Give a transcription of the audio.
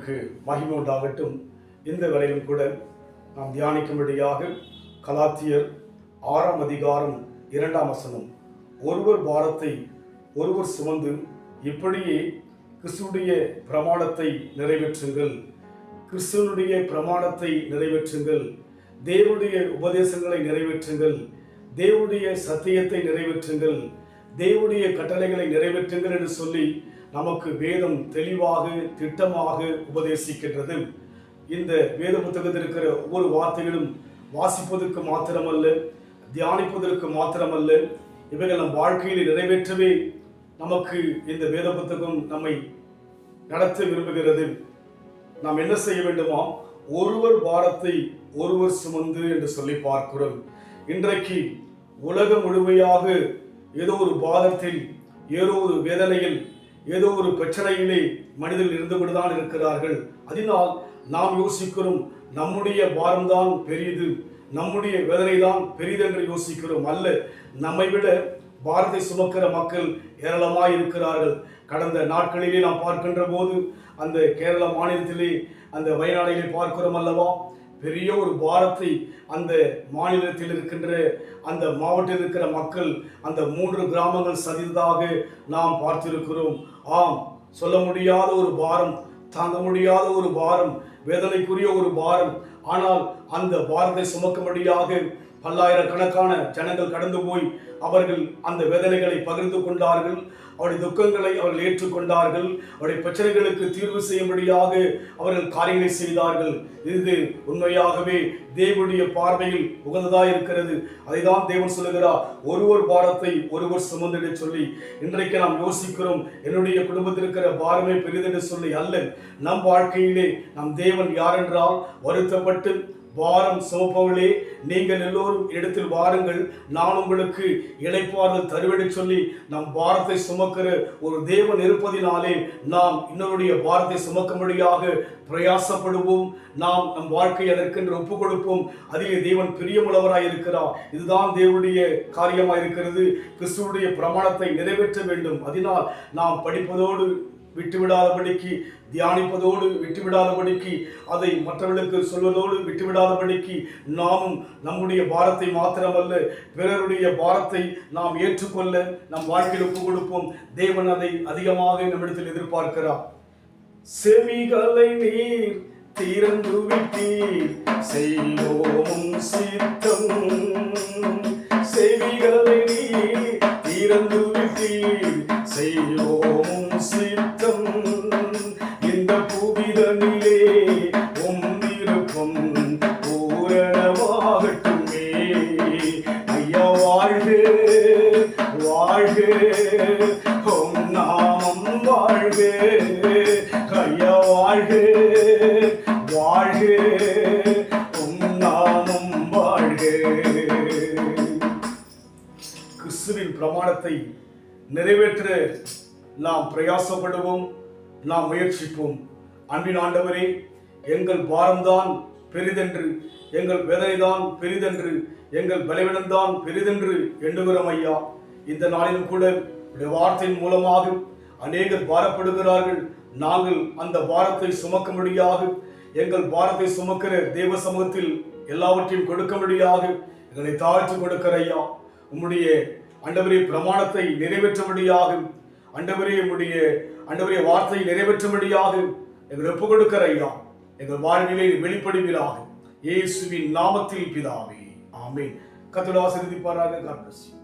நாமத்திற்கு மகிமை உண்டாகட்டும். இந்த வேளையிலும் கூட நாம் தியானிக்கும்படியாக கலாத்தியர் 6ஆம் அதிகாரம் 2ஆம் வசனம், ஒருவர் பாரத்தை ஒருவர் சுமந்து இப்படியே கிறிஸ்துடைய பிரமாணத்தை நிறைவேற்றுங்கள். கிறிஸ்துவனுடைய பிரமாணத்தை நிறைவேற்றுங்கள். தேவனுடைய உபதேசங்களை நிறைவேற்றுங்கள். தேவனுடைய சத்தியத்தை நிறைவேற்றுங்கள். தேவனுடைய கட்டளைகளை நிறைவேற்றுங்கள் என்று சொல்லி நமக்கு வேதம் தெளிவாக திட்டமாக உபதேசிக்கின்றது. இந்த வேத புத்தகத்தில் இருக்கிற ஒவ்வொரு வார்த்தைகளும் வாசிப்பதற்கு மாத்திரமல்ல, தியானிப்பதற்கு மாத்திரமல்ல, இவைகள் நம் வாழ்க்கையில் நிறைவேற்றவே நமக்கு இந்த வேத புத்தகம் நம்மை நடத்த விரும்புகிறது. நாம் என்ன செய்ய வேண்டுமா? ஒருவர் பாரத்தை ஒருவர் சுமந்து என்று சொல்லி பார்க்கிறோம். இன்றைக்கு உலகம் முழுமையாக ஏதோ ஒரு பாரத்தில், ஏதோ ஒரு வேதனையில், ஏதோ ஒரு பிரச்சனையிலே மனிதர்கள் இருந்து கொண்டுதான் இருக்கிறார்கள். அதனால் நாம் யோசிக்கிறோம், நம்முடைய பாரம்தான் பெரியது, நம்முடைய வேதனை தான் பெரிது என்று யோசிக்கிறோம். அல்ல, நம்மை விட பாரத்தை சுமக்கிற மக்கள் ஏராளமாய் இருக்கிறார்கள். கடந்த நாட்களிலே நாம் பார்க்கின்ற போது அந்த கேரள மாநிலத்திலே, அந்த வயநாடிலே பார்க்கிறோம் அல்லவா, பெரிய ஒரு பாரத்தை அந்த மாநிலத்தில் இருக்கின்ற, அந்த மாவட்டத்தில் இருக்கிற மக்கள் அந்த 3 கிராமங்கள் சதிதாக நாம் பார்த்திருக்கிறோம். ஆம், சொல்ல முடியாத ஒரு பாரம், தாங்க முடியாத ஒரு பாரம், வேதனைக்குரிய ஒரு பாரம். ஆனால் அந்த பாரத்தை சுமக்கும்படியாக பல்லாயிரக்கணக்கான ஜனங்கள் கடந்து போய் அவர்கள் அந்த வேதனைகளை பகிர்ந்து கொண்டார்கள். அவருடைய துக்கங்களை அவர்கள் ஏற்றுக்கொண்டார்கள். அவருடைய பிரச்சனைகளுக்கு தீர்வு செய்யும்படியாக அவர்கள் காரியங்களை செய்தார்கள். இது உண்மையாகவே தேவனுடைய பார்வையில் உகந்ததாக இருக்கிறது. அதைதான் தேவன் சொல்லுகிறார், ஒருவர் பாரத்தை ஒருவர் சுமந்து சொல்லி. இன்றைக்கு நாம் யோசிக்கிறோம், என்னுடைய குடும்பத்தில் இருக்கிற பாரமே பெரிதென்று சொல்லி. அல்ல, நம் வாழ்க்கையிலே நம் தேவன் யார் என்றால், வருத்தப்பட்டு பாரம் சுமப்பவர்களே, நீங்கள் எல்லோரும் இடத்தில் வாருங்கள், நான் உங்களுக்கு இளைப்பாறுதல் தருவேன் சொல்லி நம் பாரத்தை சுமக்கிற ஒரு தேவன் இருப்பதினாலே நாம் இன்னொருடைய பாரத்தை சுமக்கும்படியாக பிரயாசப்படுவோம். நாம் நம் வாழ்க்கையை அதற்கென்று ஒப்புக் கொடுப்போம். அதிலே தேவன் பிரியமுள்ளவராய் இருக்கிறார். இதுதான் தேவனுடைய காரியமாக இருக்கிறது. கிறிஸ்துவுடைய பிரமாணத்தை நிறைவேற்ற வேண்டும். அதனால் நாம் படிப்பதோடு விட்டுவிடாதபடிக்கு, தியானிப்பதோடு விட்டுவிடாதபடிக்கு, அதை மற்றவர்களுக்கு சொல்வதோடு விட்டுவிடாதபடிக்கு, நாமும் நம்முடைய பாரத்தை மாத்திரமல்ல, பிறருடைய பாரத்தை நாம் ஏற்றுக்கொள்ள நம் வாழ்க்கையில் ஒப்புக் கொடுப்போம். தேவன் அதை அதிகமாக நம்மிடத்தில் எதிர்பார்க்கிறார். செவிகளை நீர் திறந்து விட்டீர், செய்வோம் சித்தம். செவிகளை நீர் திறந்து விட்டீர், செய்வோம் சித்தம். இந்த புவிதனிலே உம் விருப்பம் பூரணமாகட்டுமே. ஐயா வாழ்க வாழ்க, உம் நாமம் வாழ்க. ஐயா வாழ்க வாழ்க, உம் நாமம் வாழ்க. கிறிஸ்துவின் பிரமாணத்தை நிறைவேற்ற நாம் பிரயாசப்படுவோம், நாம் முயற்சிப்போம். அன்பின் ஆண்டவரே, எங்கள் பாரம்தான் பெரிதென்று, எங்கள் வேதனைதான் பெரிதென்று, எங்கள் பலவீனம்தான் பெரிதென்று எண்ணுகிறோம் ஐயா. இந்த நாளிலும் கூட வார்த்தையின் மூலமாக அநேகர் பாரப்படுகிறார்கள். நாங்கள் அந்த பாரத்தை சுமக்கும்படியாக, எங்கள் பாரத்தை சுமக்கிற தேவ சமூகத்தில் எல்லாவற்றையும் கொடுக்கும்படியாக எங்களை தாழ்த்தி கொடுக்கிற ஐயா. உம்முடைய ஆண்டவரே பிரமாணத்தை நிறைவேற்றும்படியாக, ஆண்டவரே உம்முடைய ஆண்டவரே வார்த்தையை நிறைவேற்றும்படியாக எங்கள் ஒப்புக் கொடுக்கிற ஐயா. எங்கள் வாழ்விலே வெளிப்படுவீராக, இயேசுவின் நாமத்தில் பிதாவே, ஆமென். கர்த்தர் ஆசீர்வதிப்பாராக. God bless you.